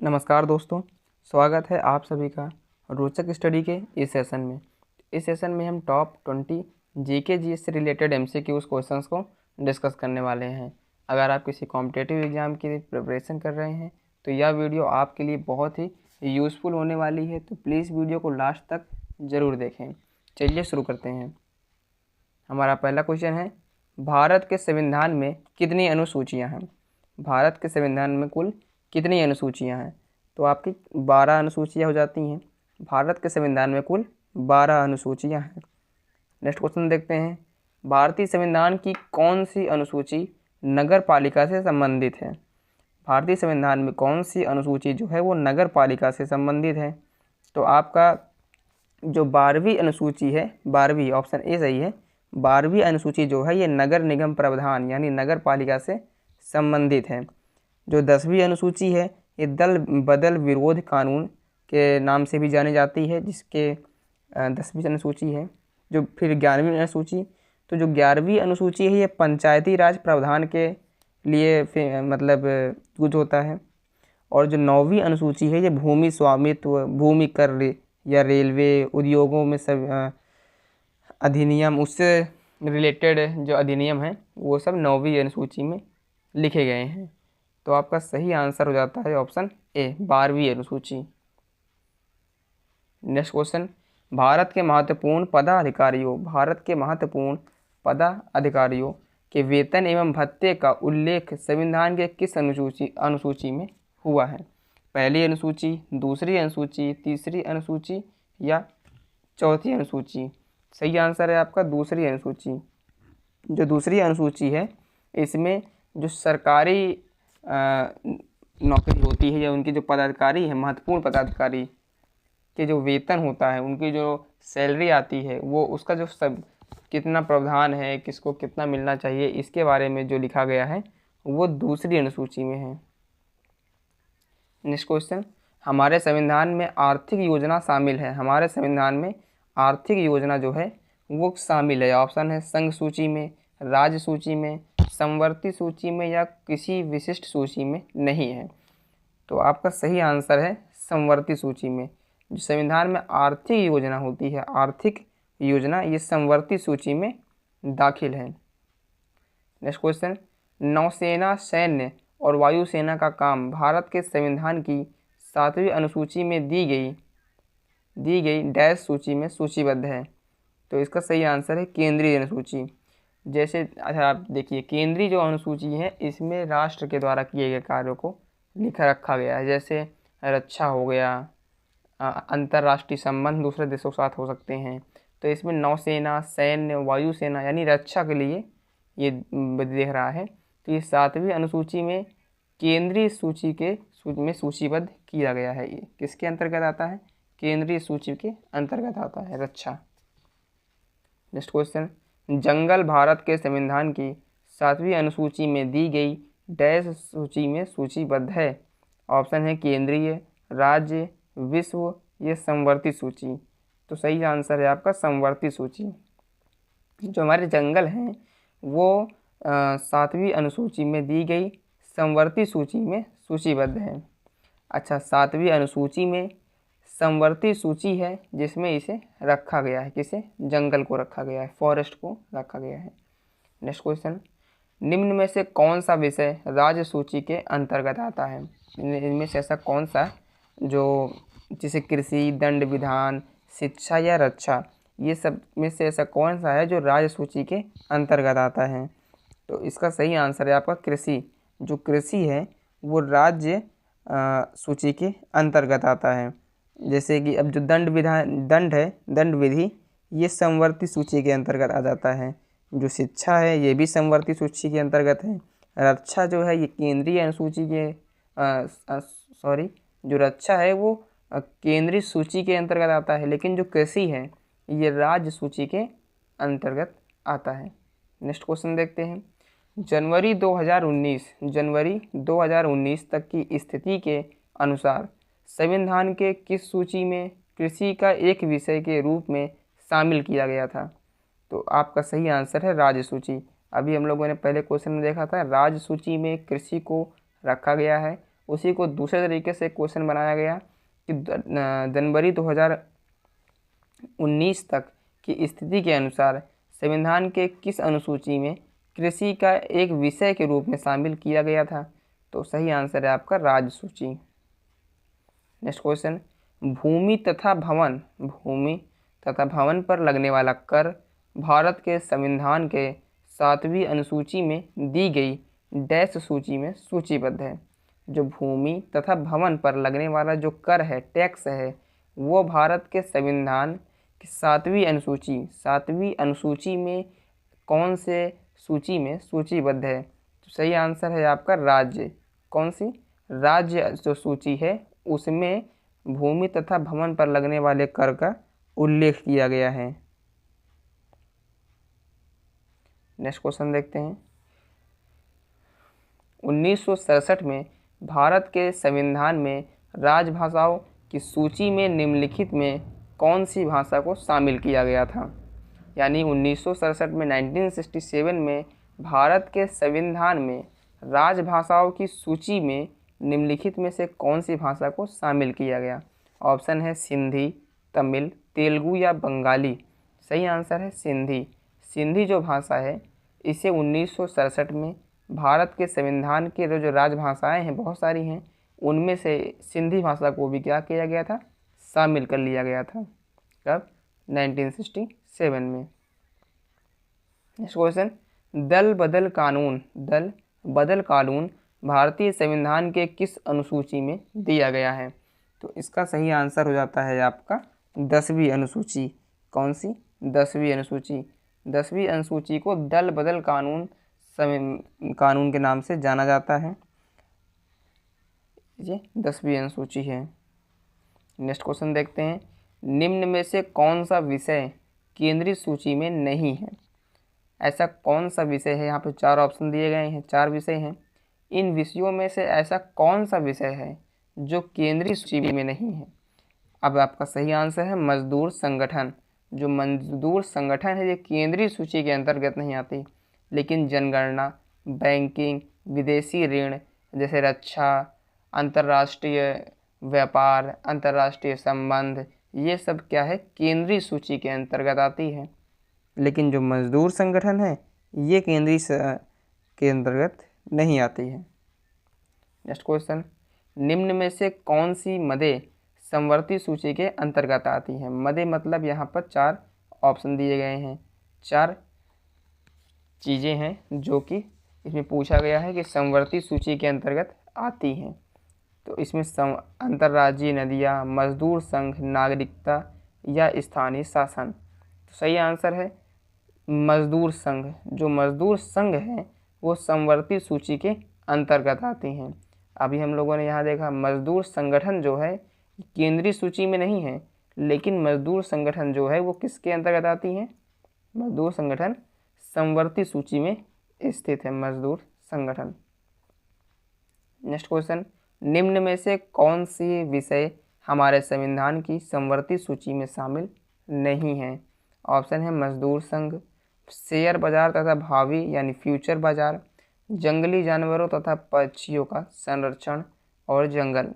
नमस्कार दोस्तों, स्वागत है आप सभी का रोचक स्टडी के इस सेशन में। इस सेशन में हम टॉप 20 जीके जीएस से रिलेटेड एमसीक्यूज क्वेश्चंस को डिस्कस करने वाले हैं। अगर आप किसी कॉम्पिटिटिव एग्ज़ाम की प्रिपरेशन कर रहे हैं तो यह वीडियो आपके लिए बहुत ही यूज़फुल होने वाली है, तो प्लीज़ वीडियो को लास्ट तक ज़रूर देखें। चलिए शुरू करते हैं। हमारा पहला क्वेश्चन है, भारत के संविधान में कितनी अनुसूचियाँ हैं? भारत के संविधान में कुल कितनी अनुसूचियाँ हैं? तो आपकी 12 अनुसूचियाँ हो जाती हैं। भारत के संविधान में कुल 12 अनुसूचियाँ हैं। नेक्स्ट क्वेश्चन देखते हैं, भारतीय संविधान की कौन सी अनुसूची नगर पालिका से संबंधित है? भारतीय संविधान में कौन सी अनुसूची जो है वो नगर पालिका से संबंधित है? तो आपका जो 12वीं अनुसूची है, 12वीं ऑप्शन ए सही है। 12वीं अनुसूची जो है ये नगर निगम प्रावधान यानी नगर पालिका से संबंधित है। जो 10वीं अनुसूची है ये दल बदल विरोध कानून के नाम से भी जानी जाती है, जिसके 10वीं अनुसूची है। जो फिर 11वीं अनुसूची, तो जो 11वीं अनुसूची है ये पंचायती राज प्रावधान के लिए मतलब यूज होता है। और जो 9वीं अनुसूची है ये भूमि स्वामित्व, भूमि कर या रेलवे उद्योगों में सब अधिनियम, उससे रिलेटेड जो अधिनियम हैं वो सब 9वीं अनुसूची में लिखे गए हैं। तो आपका सही आंसर हो जाता है ऑप्शन ए, 12वीं अनुसूची। नेक्स्ट क्वेश्चन, भारत के महत्वपूर्ण पदाधिकारियों के वेतन एवं भत्ते का उल्लेख संविधान के किस अनुसूची में हुआ है? पहली अनुसूची, दूसरी अनुसूची, तीसरी अनुसूची या चौथी अनुसूची? सही आंसर है आपका दूसरी अनुसूची। जो दूसरी अनुसूची है इसमें जो सरकारी नौकरी होती है या उनकी जो पदाधिकारी है, महत्वपूर्ण पदाधिकारी के जो वेतन होता है, उनकी जो सैलरी आती है, वो उसका जो सब कितना प्रावधान है, किसको कितना मिलना चाहिए, इसके बारे में जो लिखा गया है वो दूसरी अनुसूची में है। नेक्स्ट क्वेश्चन, हमारे संविधान में आर्थिक योजना शामिल है। हमारे संविधान में आर्थिक योजना जो है वो शामिल है। ऑप्शन है संघ सूची में, राज्य सूची में, समवर्ती सूची में या किसी विशिष्ट सूची में नहीं है। तो आपका सही आंसर है समवर्ती सूची में। जो संविधान में आर्थिक योजना होती है, आर्थिक योजना, ये समवर्ती सूची में दाखिल है। नेक्स्ट क्वेश्चन, नौसेना, सैन्य और वायुसेना का काम भारत के संविधान की 7वीं अनुसूची में दी गई डैश सूची में सूचीबद्ध है। तो इसका सही आंसर है केंद्रीय अनुसूची। जैसे अच्छा आप देखिए, केंद्रीय जो अनुसूची है इसमें राष्ट्र के द्वारा किए गए कार्यों को लिखा रखा गया है। जैसे रक्षा हो गया, अंतर्राष्ट्रीय संबंध दूसरे देशों के साथ हो सकते हैं। तो इसमें नौसेना, सैन्य, वायुसेना यानी रक्षा के लिए ये देख रहा है। तो ये 7वीं अनुसूची में केंद्रीय सूची में सूचीबद्ध किया गया है। ये किसके अंतर्गत आता है? केंद्रीय सूची के अंतर्गत आता है रक्षा। नेक्स्ट क्वेश्चन, जंगल भारत के संविधान की 7वीं अनुसूची में दी गई डैश सूची में सूचीबद्ध है। ऑप्शन है केंद्रीय, राज्य, विश्व, ये समवर्ती सूची। तो सही आंसर है आपका समवर्ती सूची। जो हमारे जंगल हैं वो 7वीं अनुसूची में दी गई समवर्ती सूची में सूचीबद्ध है। अच्छा, 7वीं अनुसूची में समवर्ती सूची है जिसमें इसे रखा गया है। किसे? जंगल को रखा गया है, फॉरेस्ट को रखा गया है। नेक्स्ट क्वेश्चन, निम्न में से कौन सा विषय राज्य सूची के अंतर्गत आता है? इनमें से ऐसा कौन सा जो जैसे कृषि, दंड विधान, शिक्षा या रक्षा, ये सब में से ऐसा कौन सा है जो राज्य सूची के अंतर्गत आता है? तो इसका सही आंसर है आपका कृषि। जो कृषि है वो राज्य सूची के अंतर्गत आता है। जैसे कि अब जो दंड विधि, ये समवर्ती सूची के अंतर्गत आ जाता है। जो शिक्षा है ये भी समवर्ती सूची के अंतर्गत है। रक्षा जो है ये केंद्रीय अनुसूची के जो रक्षा है वो केंद्रीय सूची के अंतर्गत आता है, लेकिन जो कृषि है ये राज्य सूची के अंतर्गत आता है। नेक्स्ट क्वेश्चन देखते हैं, जनवरी 2019 तक की स्थिति के अनुसार संविधान के किस सूची में कृषि का एक विषय के रूप में शामिल किया गया था? तो आपका सही आंसर है राज्य सूची। अभी हम लोगों ने पहले क्वेश्चन में देखा था राज्य सूची में कृषि को रखा गया है उसी को दूसरे तरीके से क्वेश्चन बनाया गया कि जनवरी 2019 तक की स्थिति के अनुसार संविधान के किस अनुसूची में कृषि का एक विषय के रूप में शामिल किया गया था। तो सही आंसर है आपका राज्य सूची। नेक्स्ट क्वेश्चन, भूमि तथा भवन पर लगने वाला कर भारत के संविधान के 7वीं अनुसूची में दी गई डैश सूची में सूचीबद्ध है। जो भूमि तथा भवन पर लगने वाला जो कर है, टैक्स है, वो भारत के संविधान की 7वीं अनुसूची में कौन से सूची में सूचीबद्ध है। तो सही आंसर है आपका राज्य। कौन सी? राज्य जो सूची है उसमें भूमि तथा भवन पर लगने वाले कर का उल्लेख किया गया है। नेक्स्ट क्वेश्चन देखते हैं। 1967 में भारत के संविधान में राजभाषाओं की सूची में निम्नलिखित में कौन सी भाषा को शामिल किया गया था। यानी 1967 में 1967 में भारत के संविधान में राजभाषाओं की सूची में निम्नलिखित में से कौन सी भाषा को शामिल किया गया। ऑप्शन है सिंधी, तमिल, तेलुगु या बंगाली। सही आंसर है सिंधी। सिंधी जो भाषा है इसे 1967 में भारत के संविधान के जो राजभाषाएं हैं, बहुत सारी हैं, उनमें से सिंधी भाषा को भी क्या किया गया था, शामिल कर लिया गया था। कब? 1967 में। नेक्स्ट क्वेश्चन, दल बदल कानून भारतीय संविधान के किस अनुसूची में दिया गया है। तो इसका सही आंसर हो जाता है आपका 10वीं अनुसूची। कौन सी? 10वीं अनुसूची। 10वीं अनुसूची को दल बदल कानून के नाम से जाना जाता है। ये 10वीं अनुसूची है। नेक्स्ट क्वेश्चन देखते हैं। निम्न में से कौन सा विषय केंद्रीय सूची में नहीं है। ऐसा कौन सा विषय है, यहाँ पे 4 ऑप्शन दिए गए हैं, 4 विषय हैं। इन विषयों में से ऐसा कौन सा विषय है जो केंद्रीय सूची में नहीं है। अब आपका सही आंसर है मजदूर संगठन। जो मजदूर संगठन है ये केंद्रीय सूची के अंतर्गत नहीं आती, लेकिन जनगणना, बैंकिंग, विदेशी ऋण जैसे रक्षा, अंतर्राष्ट्रीय व्यापार, अंतर्राष्ट्रीय संबंध, ये सब क्या है, केंद्रीय सूची के अंतर्गत आती है। लेकिन जो मजदूर संगठन है ये केंद्रीय के अंतर्गत नहीं आती है। नेक्स्ट क्वेश्चन, निम्न में से कौन सी मदें समवर्ती सूची के अंतर्गत आती हैं। मदें मतलब यहाँ पर 4 ऑप्शन दिए गए हैं, 4 चीज़ें हैं जो कि इसमें पूछा गया है कि समवर्ती सूची के अंतर्गत आती हैं। तो इसमें अंतर्राज्यीय नदियाँ, मजदूर संघ, नागरिकता या स्थानीय शासन। तो सही आंसर है मजदूर संघ। जो मजदूर संघ है वो समवर्ती सूची के अंतर्गत आती हैं। अभी हम लोगों ने यहाँ देखा मजदूर संगठन जो है केंद्रीय सूची में नहीं है, लेकिन मजदूर संगठन जो है वो किसके अंतर्गत आती हैं, मजदूर संगठन समवर्ती सूची में स्थित है मजदूर संगठन। नेक्स्ट क्वेश्चन, निम्न में से कौन सी विषय हमारे संविधान की समवर्ती सूची में शामिल नहीं है। ऑप्शन है मजदूर संघ, शेयर बाजार तथा भावी यानी फ्यूचर बाजार, जंगली जानवरों तथा पक्षियों का संरक्षण और जंगल।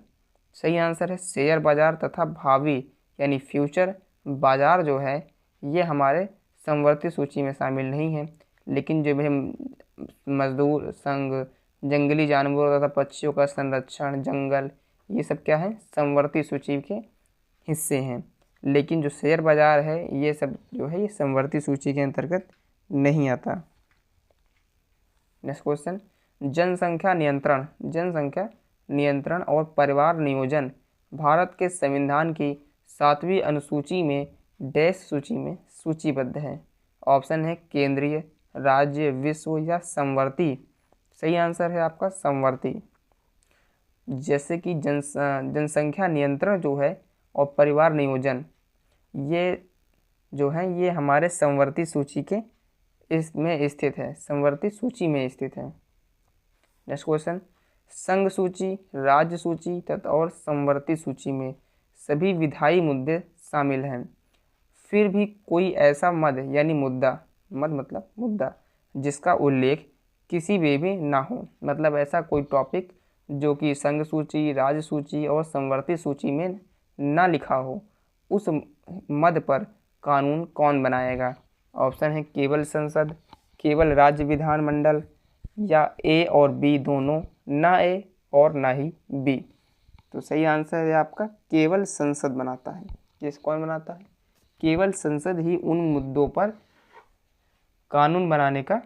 सही आंसर है शेयर बाजार तथा भावी यानी फ्यूचर बाजार जो है ये हमारे समवर्ती सूची में शामिल नहीं है, लेकिन जो भी मजदूर संघ, जंगली जानवरों तथा पक्षियों का संरक्षण, जंगल, ये सब क्या है, समवर्ती सूची के हिस्से हैं। लेकिन जो शेयर बाजार है ये सब जो है ये समवर्ती सूची के अंतर्गत नहीं आता। नेक्स्ट क्वेश्चन, जनसंख्या नियंत्रण और परिवार नियोजन भारत के संविधान की 7वीं अनुसूची में डैश सूची में सूचीबद्ध है। ऑप्शन है केंद्रीय, राज्य, विश्व या समवर्ती। सही आंसर है आपका समवर्ती। जैसे कि जनसंख्या नियंत्रण जो है और परिवार नियोजन ये जो है ये हमारे समवर्ती सूची के इसमें स्थित है, समवर्ती सूची में स्थित है। नेक्स्ट क्वेश्चन, संघ सूची, राज्य सूची तथा और समवर्ती सूची में सभी विधायी मुद्दे शामिल हैं। फिर भी कोई ऐसा मद यानी मुद्दा, मद मतलब मुद्दा, जिसका उल्लेख किसी में भी ना हो, मतलब ऐसा कोई टॉपिक जो कि संघ सूची, राज्य सूची और समवर्ती सूची में न लिखा हो, उस मद पर कानून कौन बनाएगा? ऑप्शन है केवल संसद, केवल राज्य विधानमंडल, या ए और बी दोनों, ना ए और ना ही बी। तो सही आंसर है आपका केवल संसद बनाता है। ये कौन बनाता है? केवल संसद ही उन मुद्दों पर कानून बनाने का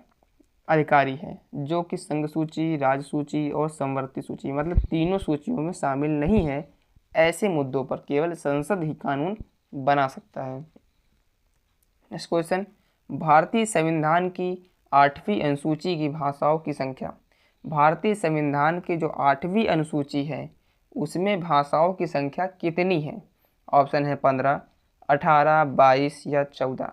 अधिकारी है जो कि संघ सूची, राज्य सूची और समवर्ती सूची, मतलब तीनों सूचियों में शामिल नहीं है। ऐसे मुद्दों पर केवल संसद ही कानून बना सकता है। नेक्स्ट क्वेश्चन, भारतीय संविधान की 8वीं अनुसूची की भाषाओं की संख्या। भारतीय संविधान की जो 8वीं अनुसूची है उसमें भाषाओं की संख्या कितनी है? ऑप्शन है 15, 18, 22 या 14।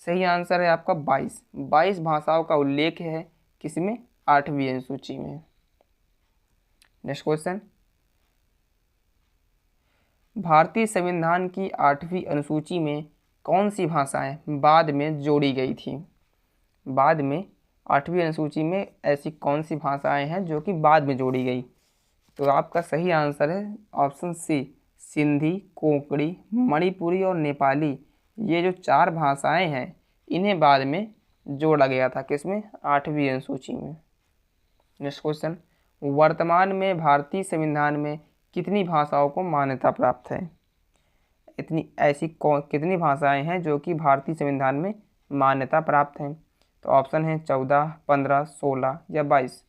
सही आंसर है आपका 22। 22 भाषाओं का उल्लेख है किसमें? 8वीं अनुसूची में। नेक्स्ट क्वेश्चन, भारतीय संविधान की 8वीं अनुसूची में कौन सी भाषाएं बाद में जोड़ी गई थी? बाद में 8वीं अनुसूची में ऐसी कौन सी भाषाएं हैं जो कि बाद में जोड़ी गई? तो आपका सही आंसर है ऑप्शन सी, सिंधी, कोंकणी, मणिपुरी और नेपाली। ये जो 4 भाषाएं हैं इन्हें बाद में जोड़ा गया था किसमें? 8वीं अनुसूची में। नेक्स्ट क्वेश्चन, वर्तमान में भारतीय संविधान में कितनी भाषाओं को मान्यता प्राप्त है? कितनी भाषाएं हैं जो कि भारतीय संविधान में मान्यता प्राप्त हैं? तो ऑप्शन है 14, 15, 16 या 22।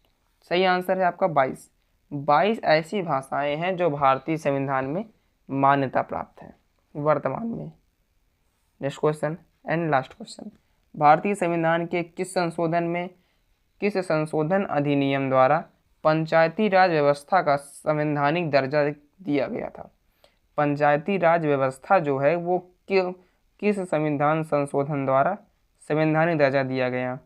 सही आंसर है आपका 22। 22 ऐसी भाषाएं हैं जो भारतीय संविधान में मान्यता प्राप्त हैं वर्तमान में। Next question and last question, भारतीय संविधान के किस संशोधन अधिनियम द्वारा पंचायती राज व्यवस्था का संवैधानिक दर्जा दिया गया था? पंचायती राज व्यवस्था जो है वो किस संविधान संशोधन द्वारा संवैधानिक दर्जा दिया गया?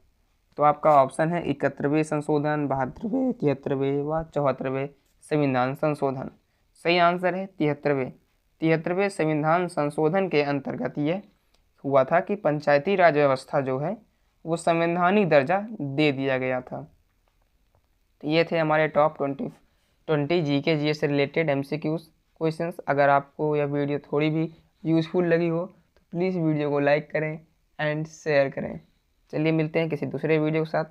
तो आपका ऑप्शन है 71वें संशोधन, 72वें, 73वें व 74वें संविधान संशोधन। सही आंसर है 73वें संविधान संशोधन के अंतर्गत ये हुआ था कि पंचायती राज व्यवस्था जो है वो संवैधानिक दर्जा दे दिया गया था। तो ये थे हमारे टॉप 20 जीके जीएस से रिलेटेड एमसीक्यूज क्वेश्चंस। अगर आपको यह वीडियो थोड़ी भी यूज़फुल लगी हो तो प्लीज़ वीडियो को लाइक करें एंड शेयर करें। चलिए मिलते हैं किसी दूसरे वीडियो के साथ।